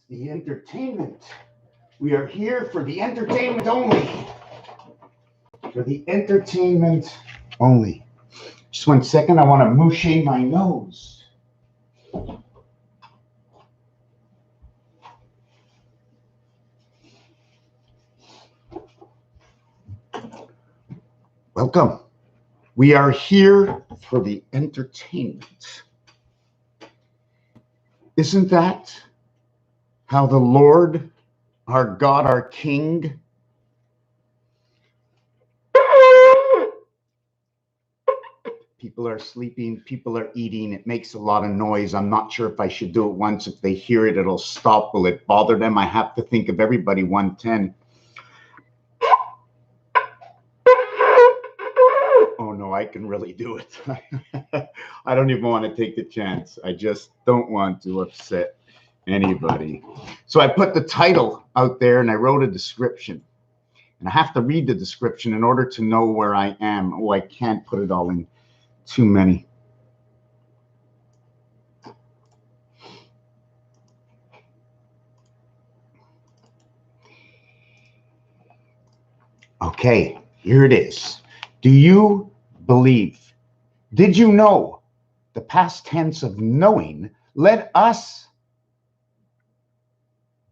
The entertainment. We are here for the entertainment only. For the entertainment only. Just 1 second, I want to moucher my nose. Welcome. We are here for the entertainment. Isn't that how the Lord, our God, our King, people are sleeping, people are eating, it makes a lot of noise. I'm not sure if I should do it once. If they hear it, it'll stop. Will it bother them? I have to think of everybody 110. Oh no, I can really do it. I don't even want to take the chance. I just don't want to upset anybody. So I put the title out there and I wrote a description. And I have to read the description in order to know where I am. Oh, I can't put it all in too many. Okay, here it is. Do you believe? Did you know? The past tense of knowing. Let us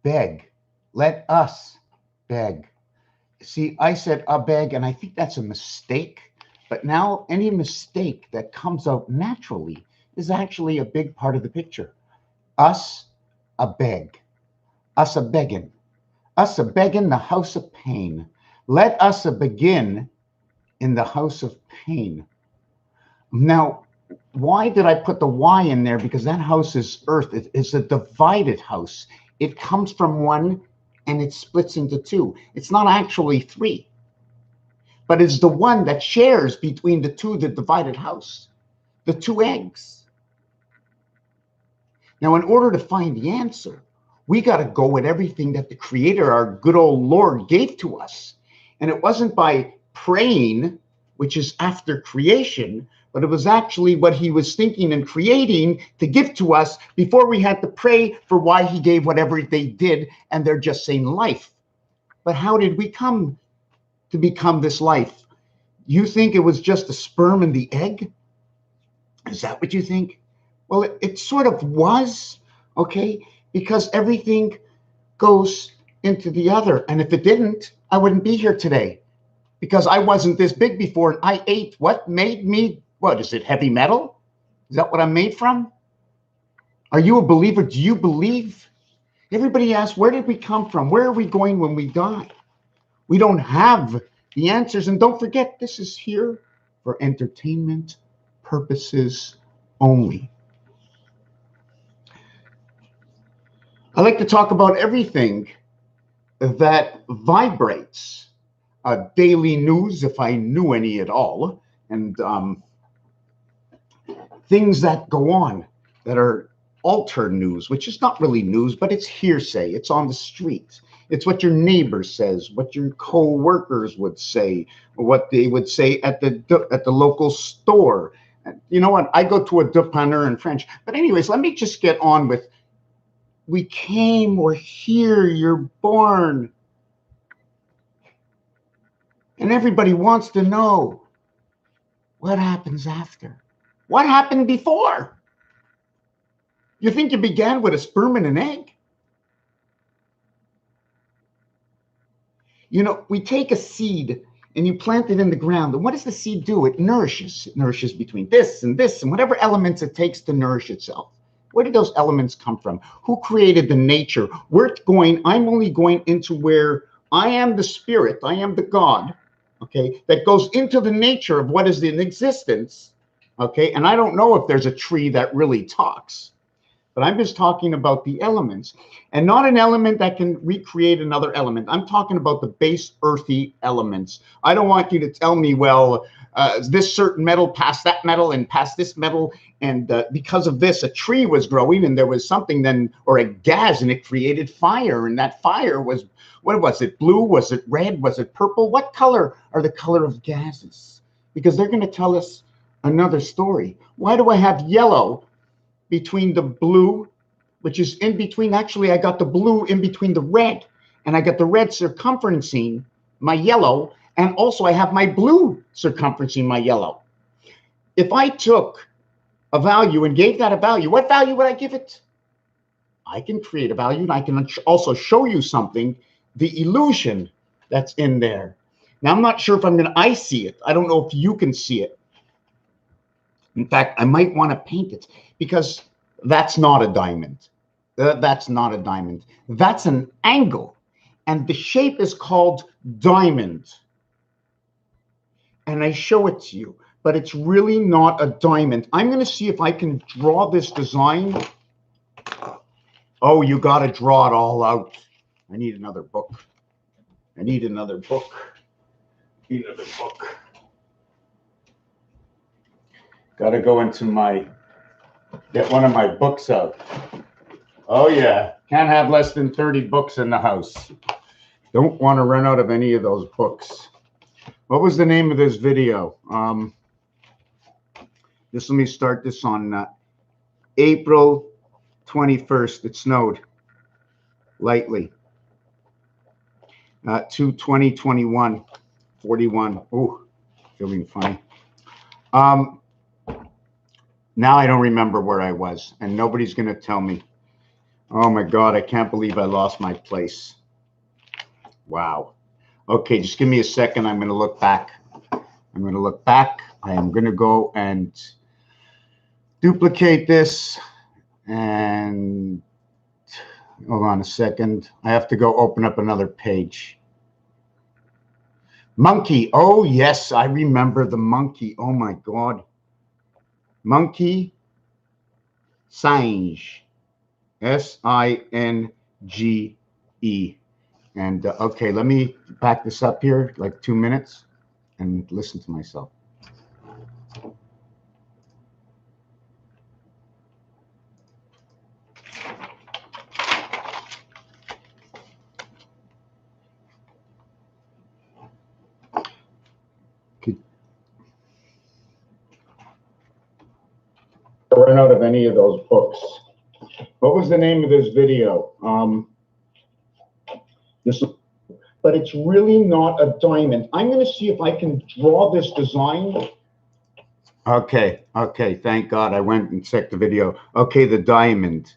beg. Let us beg. See, I said a beg, and I think that's a mistake. But now any mistake that comes out naturally is actually a big part of the picture. Us a beg. Us a begging. Us a begging the house of pain. Let us a begin in the house of pain. Now, why did I put the Y in there? Because that house is earth. It's a divided house. It comes from one and it splits into two. It's not actually three, but it's the one that shares between the two, the divided house, the two eggs. Now, in order to find the answer, we got to go with everything that the Creator, our good old Lord, gave to us. And it wasn't by praying, which is after creation, but it was actually what he was thinking and creating to give to us before we had to pray for why he gave whatever they did, and they're just saying life. But how did we come to become this life? You think it was just the sperm and the egg? Is that what you think? Well, it sort of was, okay, because everything goes into the other. And if it didn't, I wouldn't be here today, because I wasn't this big before, and I ate what made me. What is it, heavy metal? Is that what I'm made from? Are you a believer? Do you believe? Everybody asks, where did we come from? Where are we going when we die? We don't have the answers. And don't forget, this is here for entertainment purposes only. I like to talk about everything that vibrates. Daily news, if I knew any at all, and things that go on that are altered news, which is not really news, but it's hearsay. It's on the street. It's what your neighbor says, what your co-workers would say, or what they would say at the local store. You know what? I go to a dépanneur in French. But anyways, let me just get on with, we came, we're here, you're born. And everybody wants to know what happens after. What happened before? You think you began with a sperm and an egg? You know, we take a seed and you plant it in the ground. And what does the seed do? It nourishes. It nourishes between this and whatever elements it takes to nourish itself. Where did those elements come from? Who created the nature? I'm only going into where I am the spirit, I am the God, okay, that goes into the nature of what is in existence. Okay, and I don't know if there's a tree that really talks, but I'm just talking about the elements, and not an element that can recreate another element. I'm talking about the base earthy elements. I don't want you to tell me, well, this certain metal passed that metal and passed this metal, and because of this, a tree was growing, and there was something then, or a gas, and it created fire, and that fire was, what was it, blue? Was it red? Was it purple? What color are the color of gases? Because they're going to tell us another story. Why do I have yellow between the blue which is in between. Actually, I got the blue in between the red, and I got the red circumferencing my yellow, and also I have my blue circumferencing my yellow. If I took a value and gave that a value, what value would I give it? I can create a value, and I can also show you something, the illusion that's in there. Now, I'm not sure if I see it. I don't know if you can see it. In fact, I might want to paint it, because that's not a diamond. That's not a diamond. That's an angle. And the shape is called diamond. And I show it to you, but it's really not a diamond. I'm going to see if I can draw this design. Oh, you got to draw it all out. I need another book. I need another book. I need another book. Got to go into get one of my books out. Oh, yeah. Can't have less than 30 books in the house. Don't want to run out of any of those books. What was the name of this video? Let me start this on April 21st. It snowed lightly. To 2021, 41. Oh, feeling funny. Now I don't remember where I was, and nobody's going to tell me. Oh my God, I can't believe I lost my place. Wow. Okay, just give me a second. I'm going to look back. I'm going to look back. I am going to go and duplicate this, and hold on a second. I have to go open up another page. Monkey. Oh, yes, I remember the monkey. Oh my God. Monkey Sciei. Singe. And okay, let me back this up here like 2 minutes and listen to myself. Run out of any of those books. What was the name of this video? But it's really not a diamond. I'm going to see if I can draw this design. Okay, thank God I went and checked the video. Okay, the diamond.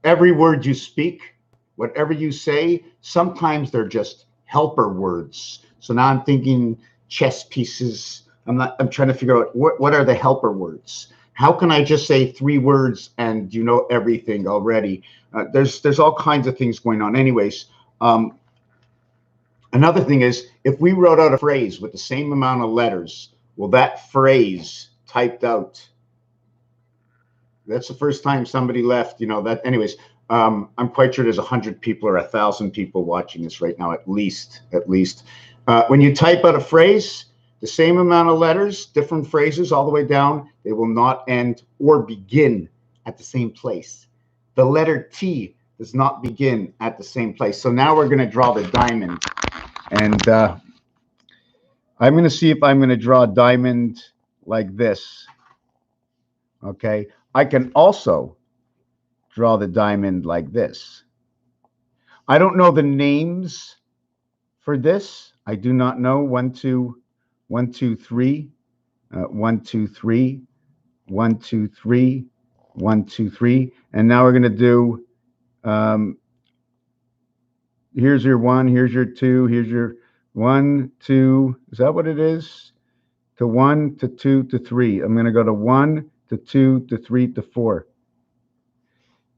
Every word you speak, whatever you say, sometimes they're just helper words. So now I'm thinking chess pieces. I'm trying to figure out what are the helper words. How can I just say 3 words and you know everything already? There's all kinds of things going on. Anyways, another thing is, if we wrote out a phrase with the same amount of letters, well, that phrase typed out. That's the first time somebody left, you know that. Anyways, I'm quite sure there's 100 people or 1,000 people watching this right now, at least. When you type out a phrase, the same amount of letters, different phrases all the way down, they will not end or begin at the same place. The letter T does not begin at the same place. So now we're going to draw the diamond. And I'm going to see if I'm going to draw a diamond like this. Okay. I can also draw the diamond like this. I don't know the names for this. I do not know. 1, 2, 1, 2, 3, 1, 2, 3, 1, 2, 3, 1, 2, 3. And now we're going to do, here's your 1, here's your 2, here's your 1, 2. Is that what it is? To 1, to 2, to 3. I'm going to go to 1, to 2, to 3, to 4.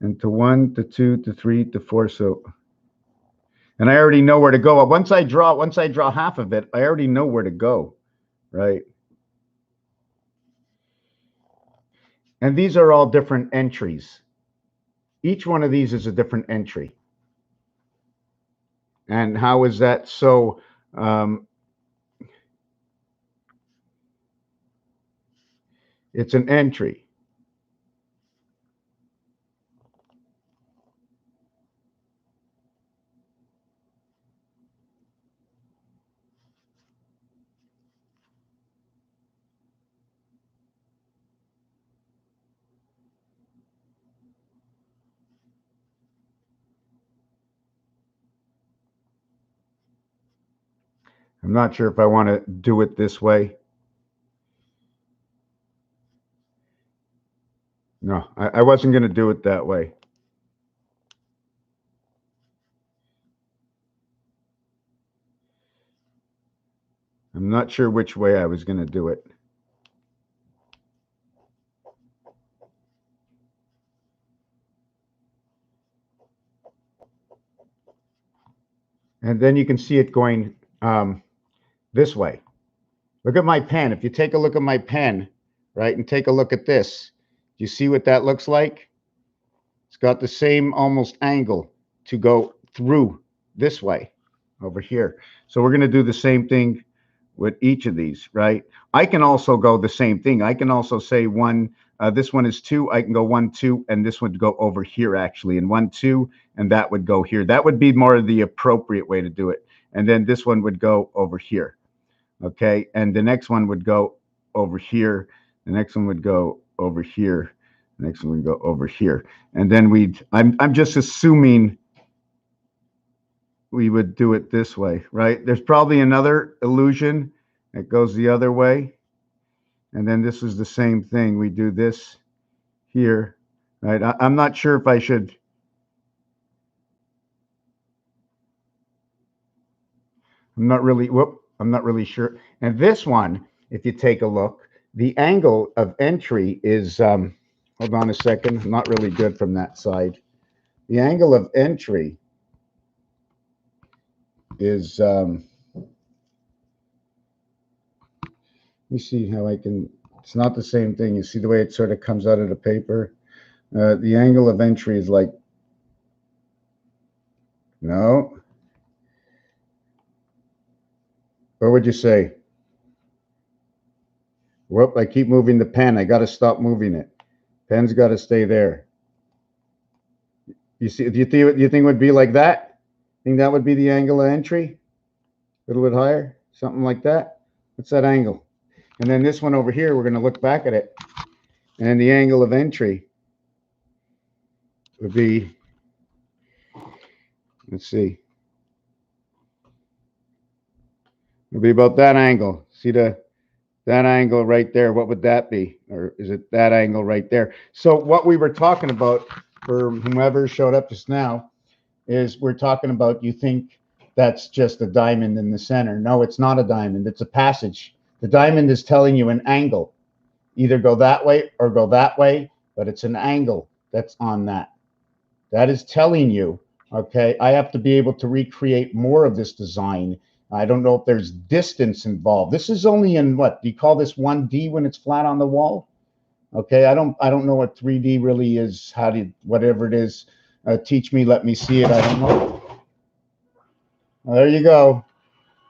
And to 1, to 2, to 3, to 4. So, and I already know where to go. Once I draw half of it, I already know where to go, right? And these are all different entries. Each one of these is a different entry. And how is that so? It's an entry. I'm not sure if I want to do it this way. No, I wasn't going to do it that way. I'm not sure which way I was going to do it. And then you can see it going this way. Look at my pen. If you take a look at my pen, right, and take a look at this, you see what that looks like? It's got the same almost angle to go through this way over here. So we're going to do the same thing with each of these, right? I can also go the same thing. I can also say one, this one is 2. I can go 1, 2, and this would go over here actually, and 1, 2, and that would go here. That would be more of the appropriate way to do it. And then this one would go over here. Okay, and the next one would go over here. The next one would go over here. The next one would go over here. And then I'm just assuming we would do it this way, right? There's probably another illusion that goes the other way. And then this is the same thing. We do this here, right? I'm not sure if I should. I'm not really sure. And this one, if you take a look, the angle of entry is, hold on a second, I'm not really good from that side. The angle of entry is, let me see how I can, it's not the same thing. You see the way it sort of comes out of the paper? The angle of entry is like, no. What would you say? Whoop, I keep moving the pen. I got to stop moving it. Pen's got to stay there. You see, do you think it would be like that? Think that would be the angle of entry? A little bit higher? Something like that? What's that angle? And then this one over here, we're going to look back at it. And the angle of entry would be, let's see, it would be about that angle. See that angle right there? What would that be? Or is it that angle right there? So what we were talking about, for whomever showed up just now, is we're talking about, you think that's just a diamond in the center. No, it's not a diamond. It's a passage. The diamond is telling you an angle. Either go that way or go that way, but it's an angle that's on that. That is telling you, okay, I have to be able to recreate more of this design. I don't know if there's distance involved. This is only in what? Do you call this 1D when it's flat on the wall? Okay, I don't know what 3D really is. How do you, whatever it is, teach me, let me see it. I don't know. Well, there you go.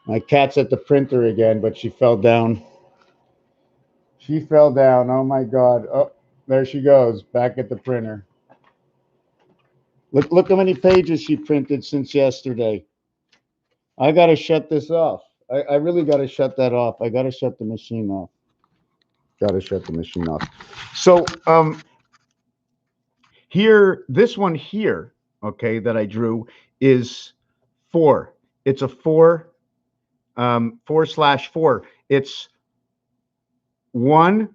My cat's at the printer again, but she fell down. She fell down. Oh my God. Oh, there she goes, back at the printer. Look how many pages she printed since yesterday. I got to shut this off. I really got to shut that off. I got to shut the machine off. Got to shut the machine off. So here, this one here, okay, that I drew is 4. It's a 4, 4/4. It's 1,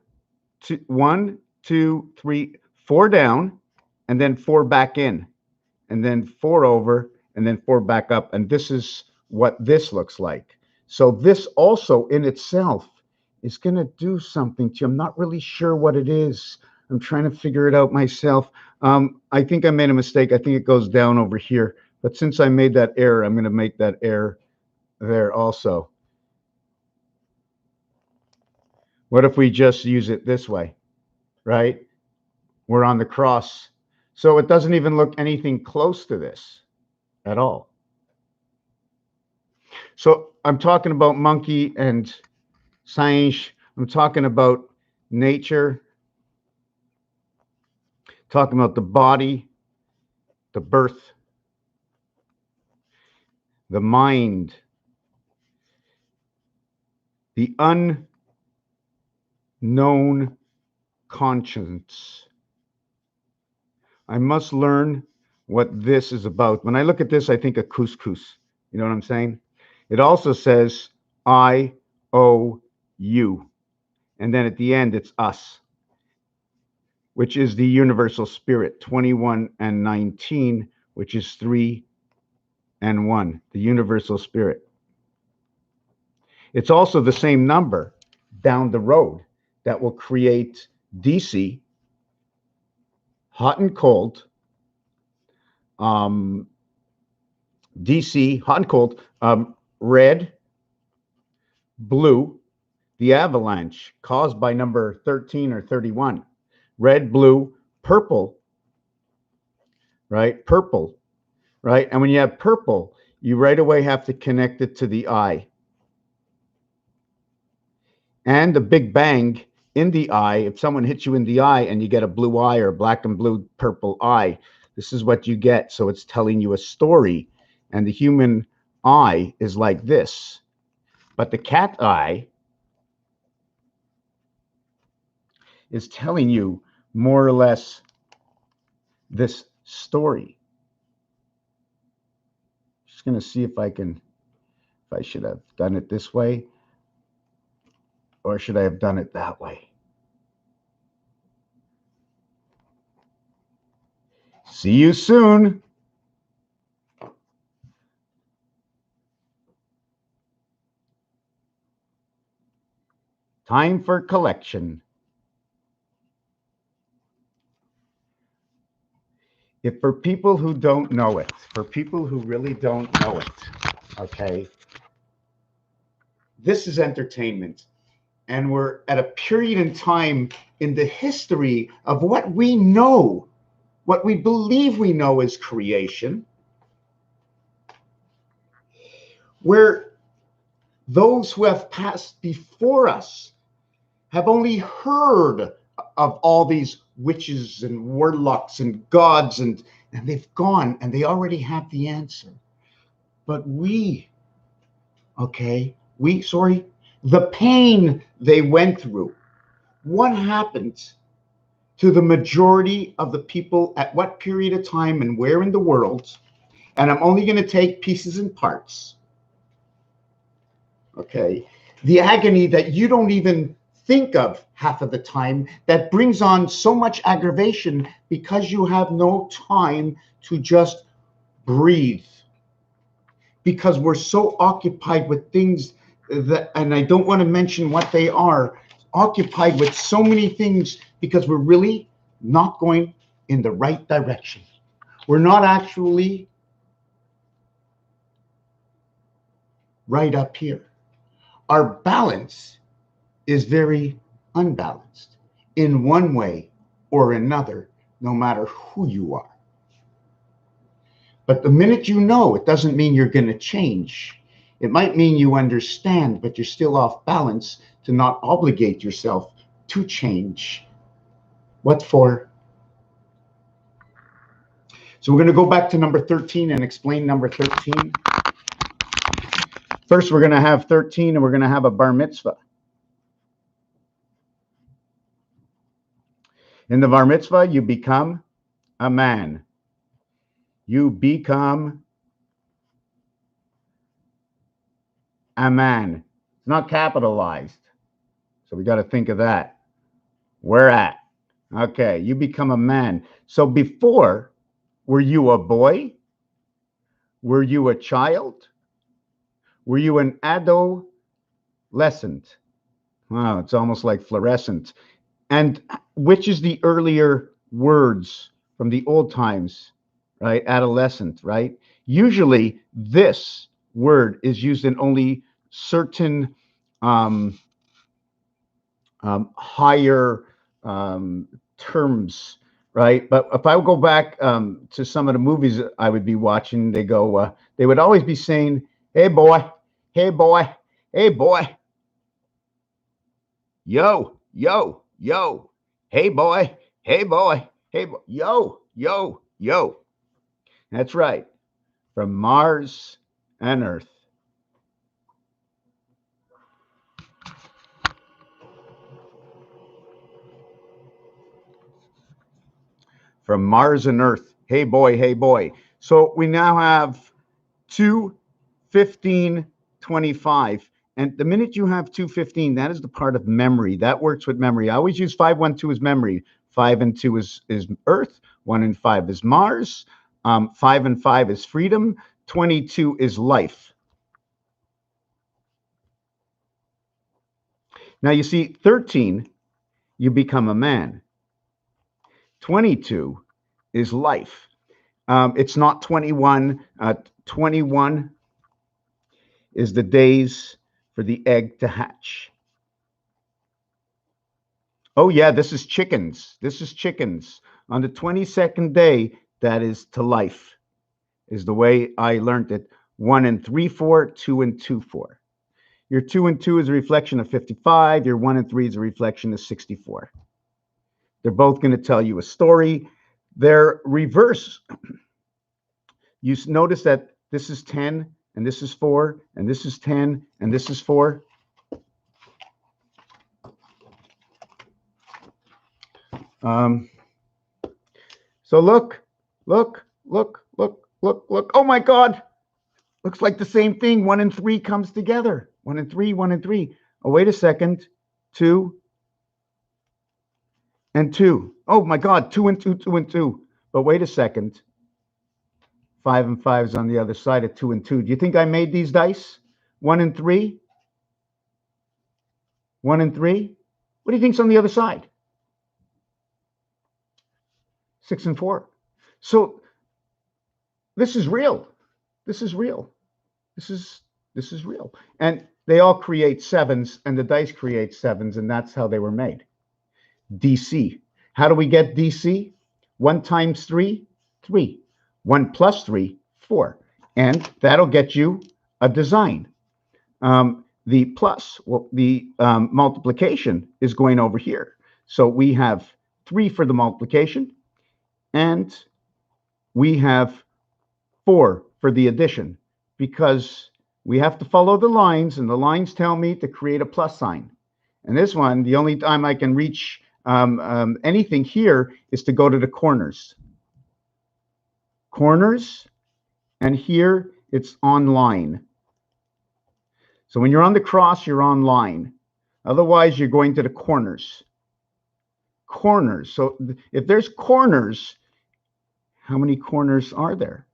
2, 3, 4 down, and then 4 back in, and then 4 over, and then 4 back up. And this is what this looks like. So this also in itself is going to do something to you. I'm not really sure what it is. I'm trying to figure it out myself. I think I made a mistake. I think it goes down over here. But since I made that error, I'm going to make that error there also. What if we just use it this way, right? We're on the cross. So it doesn't even look anything close to this at all. So I'm talking about monkey and Sciei. I'm talking about nature, talking about the body, the birth, the mind, the unknown conscience. I must learn what this is about. When I look at this, I think of couscous. You know what I'm saying? It also says I-O-U. And then at the end, it's us, which is the universal spirit, 21 and 19, which is 3 and 1, the universal spirit. It's also the same number down the road that will create DC, hot and cold, DC, hot and cold, red, blue, the avalanche caused by number 13 or 31, red, blue, purple, right? Purple, right? And when you have purple, you right away have to connect it to the eye. And the Big Bang in the eye, if someone hits you in the eye and you get a blue eye or black and blue purple eye, this is what you get. So it's telling you a story. And the human eye is like this. But the cat eye is telling you more or less this story. Just going to see if I should have done it this way, or should I have done it that way? See you soon. Time for collection. If for people who don't know it, for people who really don't know it, okay, this is entertainment. And we're at a period in time in the history of what we know, what we believe we know is creation, where those who have passed before us have only heard of all these witches and warlocks and gods, and they've gone and they already have the answer. But the pain they went through, what happened to the majority of the people at what period of time and where in the world? And I'm only going to take pieces and parts. Okay. The agony that you don't even think of half of the time, that brings on so much aggravation because you have no time to just breathe. Because we're so occupied with things that, and I don't want to mention what they are, occupied with so many things because we're really not going in the right direction. We're not actually right up here. Our balance is very unbalanced in one way or another, no matter who you are. But the minute you know, it doesn't mean you're going to change. It might mean you understand, but you're still off balance to not obligate yourself to change. What for? So we're going to go back to number 13 and explain number 13. First, we're going to have 13 and we're going to have a bar mitzvah. In the bar mitzvah, you become a man. You become a man. It's not capitalized. So we got to think of that. Where at? Okay, you become a man. So before, were you a boy? Were you a child? Were you an adolescent? Wow, it's almost like fluorescent. And which is the earlier words from the old times, right? Adolescent, right? Usually this word is used in only certain higher terms, right? But if I go back to some of the movies I would be watching, they would always be saying, hey boy, hey boy, hey boy, yo, yo, yo, hey boy, hey boy, hey boy, yo, yo, yo. That's right. From Mars and Earth. From Mars and Earth. Hey boy, hey boy. So we now have 2, 15, 25. And the minute you have 215, that is the part of memory. That works with memory. I always use 512 as memory. 5 and 2 is Earth. 1 and 5 is Mars. 5 and 5 is freedom. 22 is life. Now you see, 13, you become a man. 22 is life. It's not 21. 21 is the days for the egg to hatch. Oh yeah, this is chickens. This is chickens. On the 22nd day, that is to life, is the way I learned it. 1 and 3, 4, 2 and 2, 4. Your 2 and 2 is a reflection of 55. Your 1 and 3 is a reflection of 64. They're both going to tell you a story. They're reverse. You notice that this is 10, and this is 4, and this is 10, and this is 4. So look. Oh my God. Looks like the same thing. 1 and 3 comes together. 1 and 3, 1 and 3. Oh, wait a second. 2 and 2. Oh my God. 2 and 2, 2 and 2. But wait a second. 5 and 5 is on the other side of 2 and 2. Do you think I made these dice? 1 and 3? 1 and 3? What do you think's on the other side? 6 and 4. So this is real. This is real. This is real. And they all create sevens, and the dice create sevens, and that's how they were made. DC. How do we get DC? 1 times 3, 3. 1 plus 3, 4. And that'll get you a design. The plus, well, the multiplication is going over here. So we have 3 for the multiplication, and we have 4 for the addition, because we have to follow the lines, and the lines tell me to create a plus sign. And this one, the only time I can reach anything here is to go to the corners. Corners, and here it's on line. So when you're on the cross, you're on line. Otherwise, you're going to the corners. Corners. So if there's corners, how many corners are there?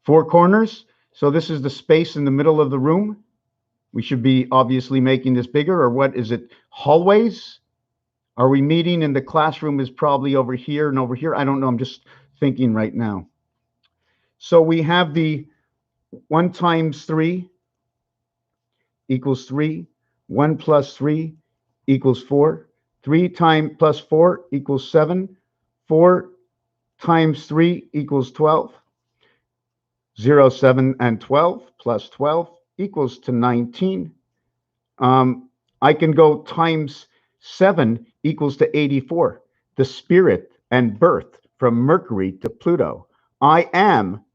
4 corners. So this is the space in the middle of the room. We should be obviously making this bigger, or what is it? Hallways? Are we meeting in the classroom is probably over here and over here? I don't know. I'm just thinking right now. So we have the 1 times 3 equals 3. 1 plus 3 equals 4. 3 times plus 4 equals 7. 4 times 3 equals 12. 0, 7, and 12 plus 12 equals to 19. I can go times 7 equals to 84. The spirit and birth from Mercury to Pluto. I am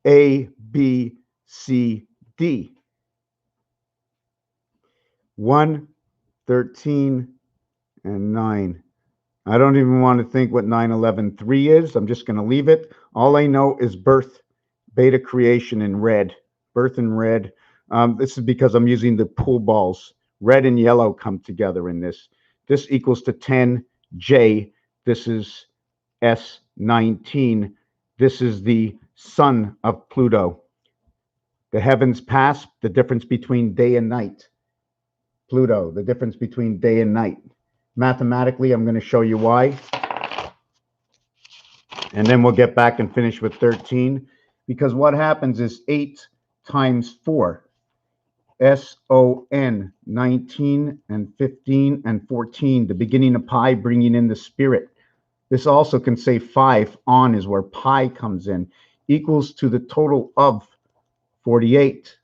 A, B, C, D. 1, 13, and 9. I don't even want to think what 9, 11, 3 is. I'm just going to leave it. All I know is birth, beta creation in red. Birth in red. This is because I'm using the pool balls. Red and yellow come together in this. This equals to 10, J. This is S19. This is the sun of Pluto. The heavens pass, the difference between day and night. Pluto, the difference between day and night. Mathematically, I'm going to show you why. And then we'll get back and finish with 13. Because what happens is 8 times 4. S-O-N, 19 and 15 and 14. The beginning of pi, bringing in the spirit. This also can say 5 on is where pi comes in. Equals to the total of 48.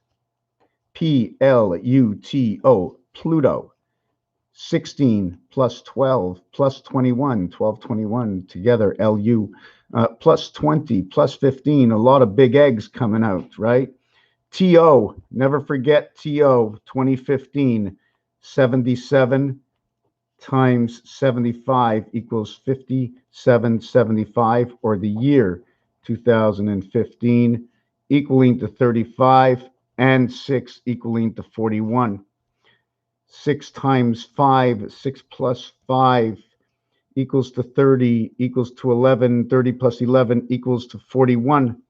P-L-U-T-O, Pluto. 16 plus 12 plus 21, 12, 21 together, L-U, plus 20 plus 15, a lot of big eggs coming out, right? T-O, never forget T-O, 2015, 77 times 75 equals 5775, or the year 2015, equaling to 35, and 6 equaling to 41. 6 times 5, 6 plus 5 equals to 30, equals to 11, 30 plus 11 equals to 41.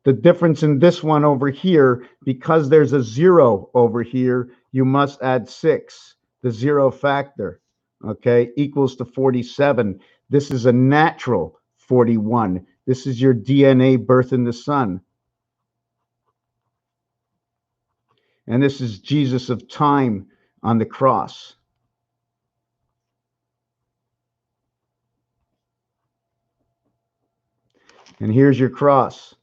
The difference in this one over here, because there's a 0 over here, you must add 6, the 0 factor, okay, equals to 47. This is a natural 41. This is your DNA birth in the sun. And this is Jesus of time on the cross. And here's your cross.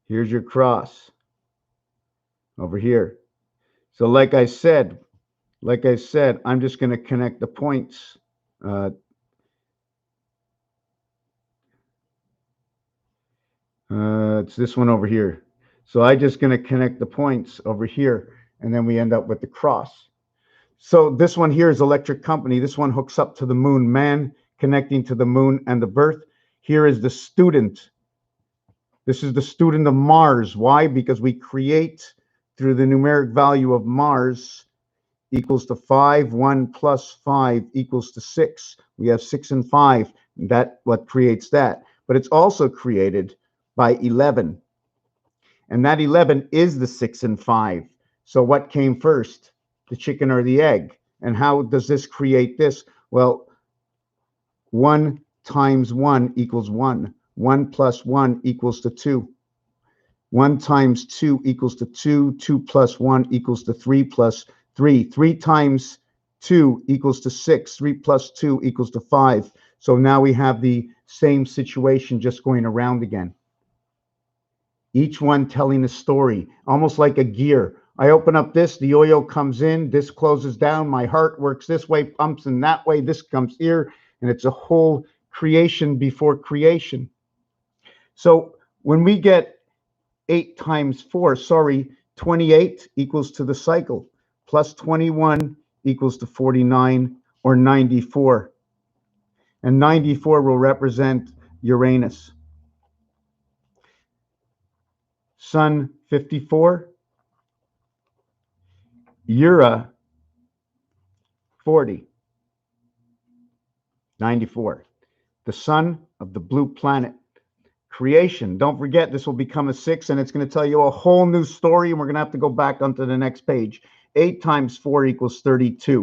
Here's your cross over here. So like I said, I'm just going to connect the points. It's this one over here. So I'm just going to connect the points over here, and then we end up with the cross. So this one here is electric company. This one hooks up to the moon, man connecting to the moon and the birth. Here is the student. This is the student of Mars. Why? Because we create through the numeric value of Mars equals to 5. 1 plus 5 equals to 6. We have 6 and 5. And that what creates that. But it's also created by 11. And that 11 is the 6 and 5. So what came first? The chicken or the egg? And how does this create this? Well, 1 times 1 equals 1. 1 plus 1 equals to 2. 1 times 2 equals to 2. 2 plus 1 equals to 3 plus 3. 3 times 2 equals to 6. 3 plus 2 equals to 5. So now we have the same situation just going around again. Each one telling a story, almost like a gear. I open up this, the oil comes in, this closes down, my heart works this way, pumps in that way, this comes here, and it's a whole creation before creation. So when we get 8 times 4, 28 equals to the cycle, plus 21 equals to 49 or 94. And 94 will represent Uranus. Sun 54, Ura 40, 94. The sun of the blue planet. Creation. Don't forget, this will become a 6, and it's going to tell you a whole new story, and we're going to have to go back onto the next page. 8 times 4 equals 32.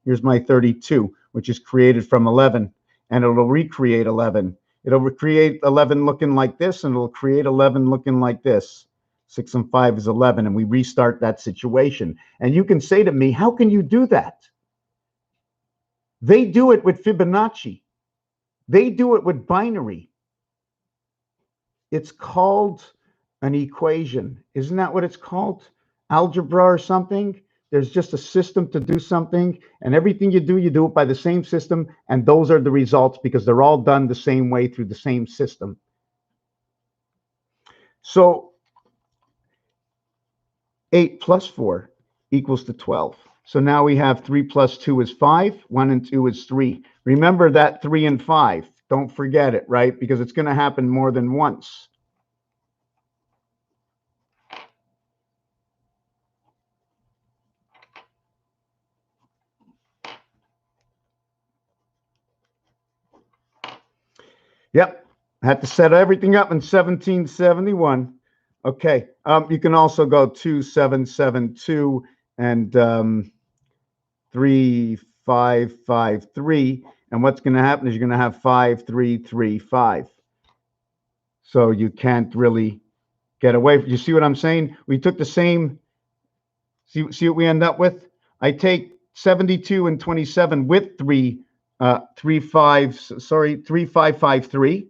Here's my 32, which is created from 11, and it'll recreate 11. It'll recreate 11 looking like this, and it'll create 11 looking like this. 6 and 5 is 11, and we restart that situation. And you can say to me, how can you do that? They do it with Fibonacci. They do it with binary. It's called an equation. Isn't that what it's called? Algebra or something? There's just a system to do something, and everything you do it by the same system, and those are the results because they're all done the same way through the same system. So 8 plus 4 equals to 12. So now we have 3 plus 2 is 5, 1 and 2 is 3. Remember that 3 and 5. Don't forget it, right? Because it's going to happen more than once. Yep, I had to set everything up in 1771. Okay, you can also go 2772 and 3553. And what's going to happen is you're going to have 5335. So you can't really get away. You see what I'm saying? We took the same. See what we end up with? I take 72 and 27 with 3553,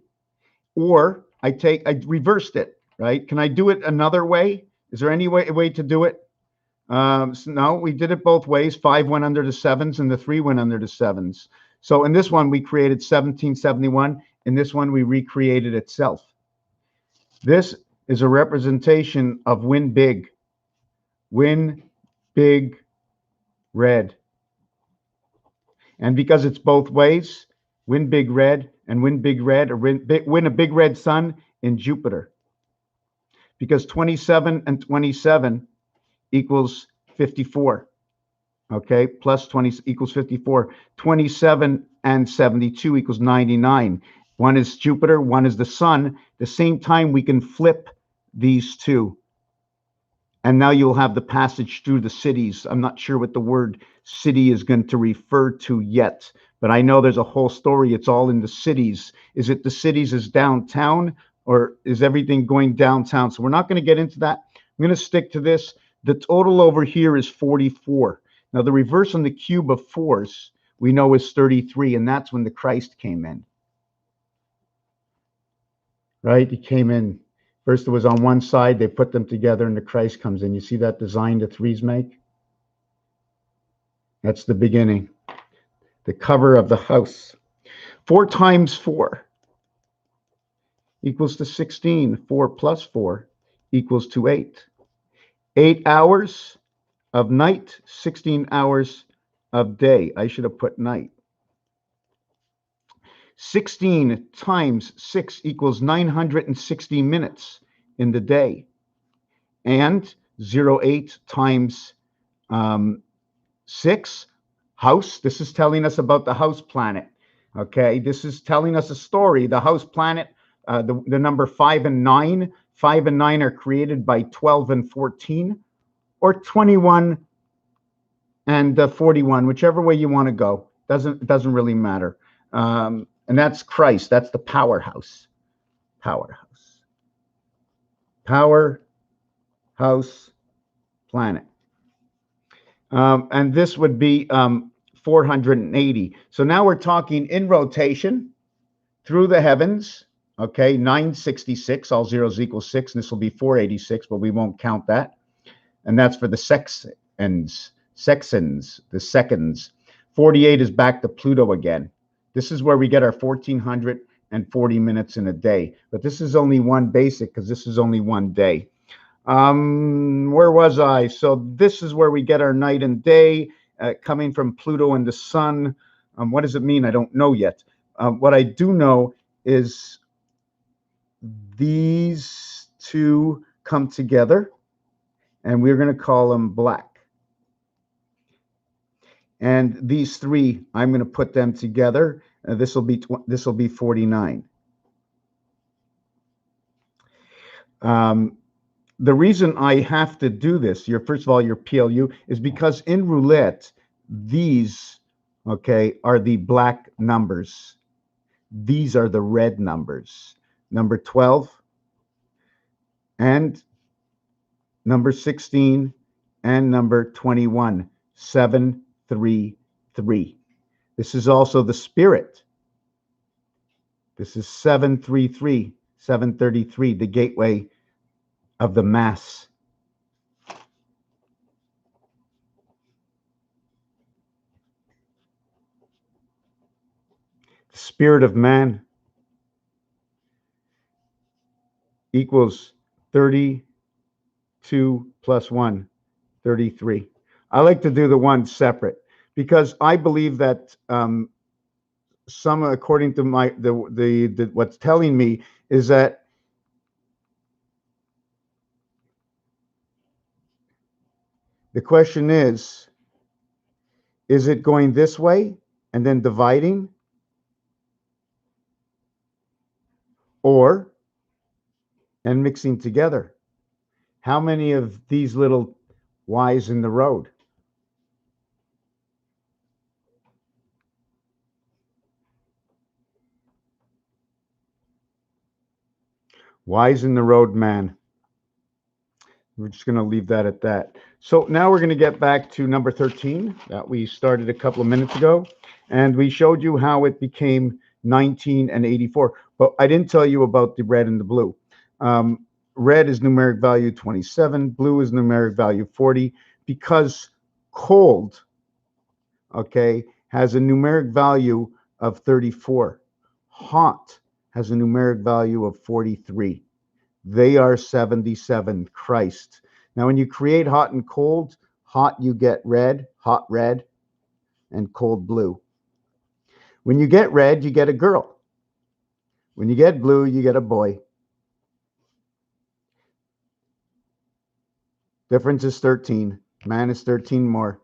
or I reversed it, right? Can I do it another way? Is there any way to do it? So no, we did it both ways. 5 went under the 7s and the 3 went under the 7s. So in this one, we created 1771. In this one, we recreated itself. This is a representation of win big. Win big red. And because it's both ways, win big red and win big red, or win a big red sun in Jupiter. Because 27 and 27 equals 54. Okay, plus 20 equals 54. 27 and 72 equals 99. One is Jupiter, one is the sun. The same time we can flip these two. And now you'll have the passage through the cities. I'm not sure what the word city is going to refer to yet, but I know there's a whole story. It's all in the cities. Is it the cities as downtown, or is everything going downtown? So we're not going to get into that. I'm going to stick to this. The total over here is 44. Now the reverse on the cube of force we know is 33, and that's when the Christ came in. Right? He came in. First it was on one side, they put them together, and the Christ comes in. You see that design the threes make? That's the beginning. The cover of the house. 4 times 4 equals to 16. 4 plus 4 equals to 8. 8 hours of night, 16 hours of day. I should have put night. 16 times 6 equals 960 minutes in the day. And 08 times 6, house. This is telling us about the house planet. Okay, this is telling us a story. The house planet, the number 5 and 9. 5 and 9 are created by 12 and 14, or 21 and 41, whichever way you want to go. Doesn't really matter. And that's Christ. That's the powerhouse. Powerhouse planet. And this would be 480. So now we're talking in rotation through the heavens. Okay, 966. All zeros equal 6. And this will be 486, but we won't count that. And that's for the sextans, the seconds. 48 is back to Pluto again. This is where we get our 1440 minutes in a day. But this is only one basic, because this is only one day. Where was I? So this is where we get our night and day, coming from Pluto and the sun. What does it mean? I don't know yet. What I do know is these two come together, and we're going to call them black. And these three, I'm going to put them together. This will be 49. The reason I have to do this, first of all, your PLU, is because in roulette, these, okay, are the black numbers. These are the red numbers. Number 12 and number 16 and number 21. 733. This is also the spirit. This is 733, 733, the gateway of the mass. The spirit of man equals 32 plus 1, 33. I like to do the one separate, because I believe that some, according to my what's telling me, is that the question is it going this way and then dividing, or and mixing together? How many of these little Y's in the road? Y's in the road, man. We're just going to leave that at that. So now we're going to get back to number 13 that we started a couple of minutes ago. And we showed you how it became 19 and 84. But I didn't tell you about the red and the blue. Red is numeric value 27. Blue is numeric value 40. Because cold, okay, has a numeric value of 34. Hot has a numeric value of 43. They are 77, Christ. Now, when you create hot and cold, hot you get red, hot red, and cold blue. When you get red, you get a girl. When you get blue, you get a boy. Difference is 13. Man is 13 more.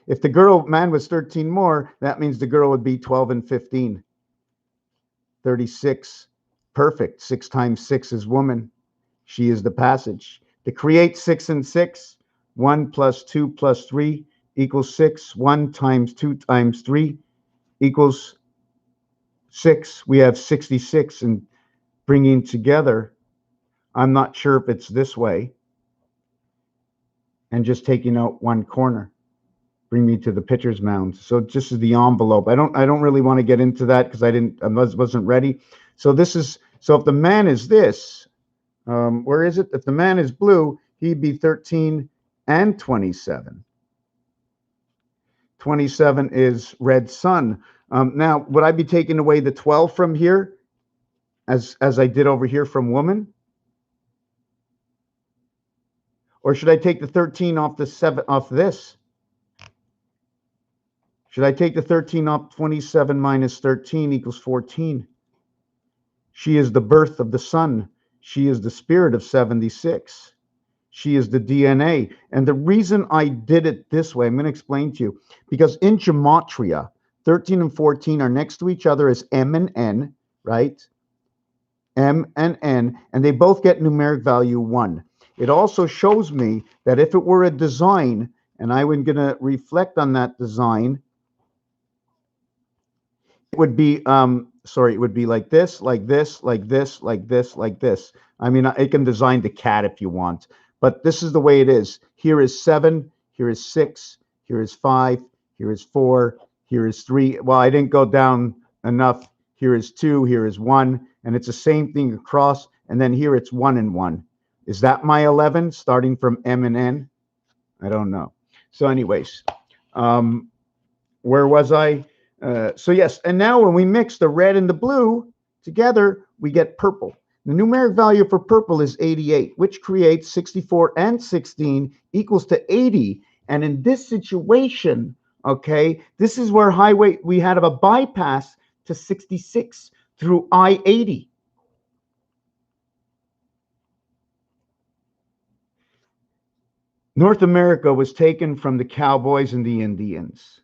If the man was 13 more, that means the girl would be 12 and 15. 36. Perfect. 6 times 6 is woman. She is the passage. To create 6 and 6, 1 plus 2 plus 3 equals 6. 1 times 2 times 3 equals 6. We have 66. And bringing together, I'm not sure if it's this way, and just taking out one corner. Bring me to the pitcher's mound. So this is the envelope. I don't really want to get into that because I wasn't ready. So if the man is this, where is it? If the man is blue, he'd be 13 and 27. 27 is red sun. Now, would I be taking away the 12 from here as I did over here from woman? Or should I take the 13 off the 7 off this? Should I take the 13 off 27 minus 13 equals 14? She is the birth of the sun. She is the spirit of 76. She is the DNA. And the reason I did it this way, I'm going to explain to you, because in gematria, 13 and 14 are next to each other as M and N, right? M and N, and they both get numeric value 1. It also shows me that if it were a design, and I'm going to reflect on that design, it would be, it would be like this, like this, like this, like this, like this. I mean, it can design the cat if you want, but this is the way it is. Here is 7, here is 6, here is 5, here is 4, here is 3. Well, I didn't go down enough. Here is 2, here is 1, and it's the same thing across, and then here it's 1 and 1. Is that my 11, starting from M and N? I don't know. So anyways, where was I? So yes, and now when we mix the red and the blue together, we get purple. The numeric value for purple is 88, which creates 64 and 16 equals to 80. And in this situation, okay, this is where we had a bypass to 66 through I-80. North America was taken from the cowboys and the Indians.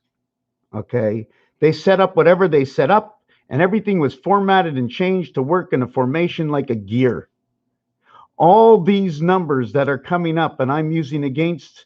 Okay, they set up whatever they set up, and everything was formatted and changed to work in a formation like a gear. All these numbers that are coming up, and I'm using against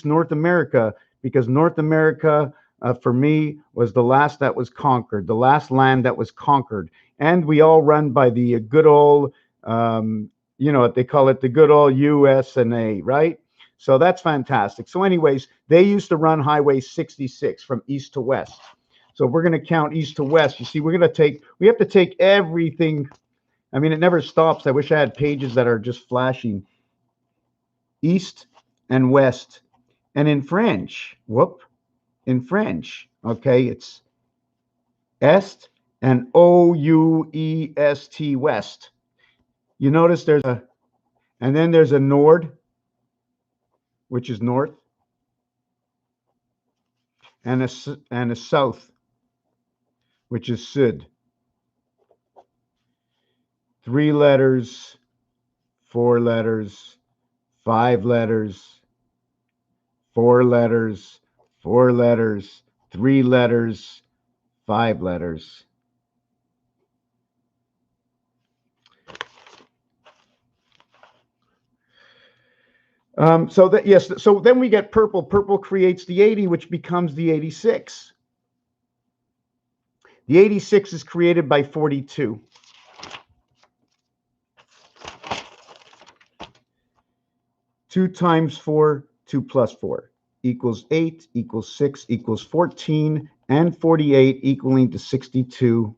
North America, because North America, for me, was the last that was conquered, the last land that was conquered, and we all run by the good old, they call it the good old US&A, right? So that's fantastic. So anyways, they used to run Highway 66 from east to west. So if we're going to count east to west, you see, we have to take everything. I mean, it never stops. I wish I had pages that are just flashing. East and west. And in French, in French, okay, it's est and OUEST, west. You notice and then there's a nord, which is north, and a south, which is sud. 3 letters, 4 letters, 5 letters, 4 letters, 4 letters, 3 letters, 5 letters. So then we get purple. Purple creates the 80, which becomes the 86. The 86 is created by 42. Two times 4, 2 plus 4 equals 8, equals 6, equals 14, and 48 equaling to 62.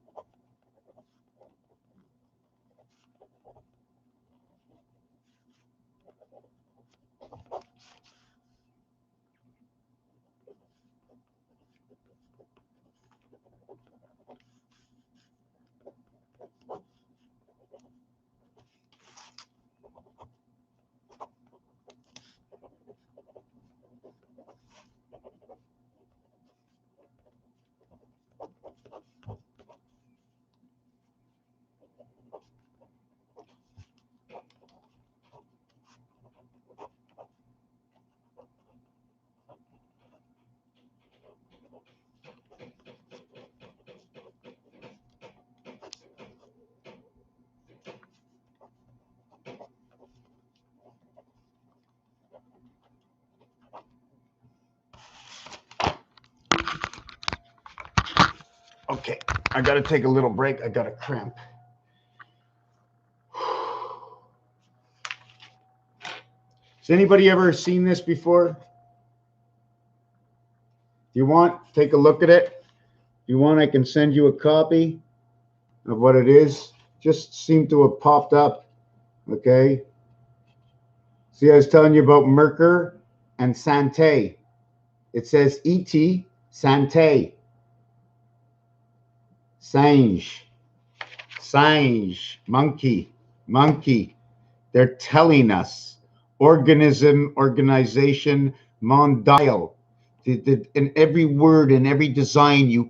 Okay, I got to take a little break. I got a cramp. Has anybody ever seen this before? If you want, take a look at it. If you want, I can send you a copy of what it is. Just seemed to have popped up. Okay. See, I was telling you about Merkur and Sciei. It says ET Sciei. Sciei, monkey. They're telling us organization, mondial. In every word, in every design, you